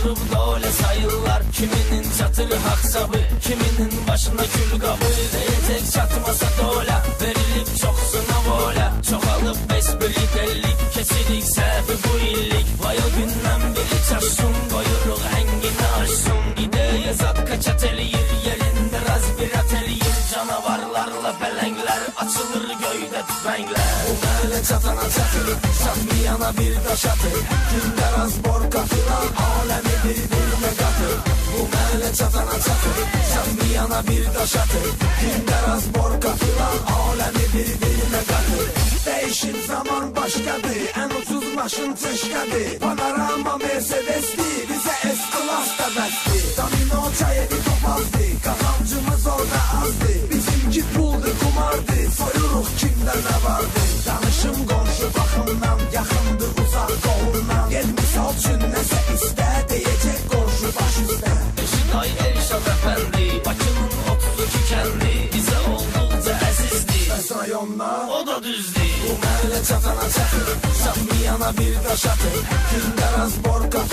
oturup da öyle sayırlar. Kiminin çatırı hak sabı, kiminin başında kül kabı. Diyecek çatmasa dola, verilip çok sınav ola. Çok alıp besbirlik ellik, kesilik sebebi bu illik. Vay o günden biri çarşın, koyuruk hengini aşsın. İdeye zat kaç ateliyer, yerinde raz bir ateliyer. Canavarlarla belengler, açılır göyde tüfengler. Bu böyle çatana çatır, çatmayana bir taş atır. Kimler az bor katılan, alemi birbirine katır. Bu böyle çatana çatır, çatmayana bir taş atır. Kimler az bor katılan, alemi birbirine katır. Değişim zaman başkadır, en ucuz maşın çeşkadır. Panorama Mercedes'ti, bize S-Class da bəsdi. Domino çayedi topazdı, kazancımız orada azdı. Bizimki puldu, kumardı, soyuruq kimdə nə vardı. Danışım qonşu baxımdan, yaxındır uzaq doğrudan. Gel misal üçün nəsə istə, deyəcək qonşu baş üstə. Eşiday Elşad əfəndi, Bakının 32 kəndi. Bizə olduqca əzizdi, bəs rayonlar o da düzdü. Bu məhəllə çatana çatır, çatmayana bir daş atır. Kimlər az bor qatır.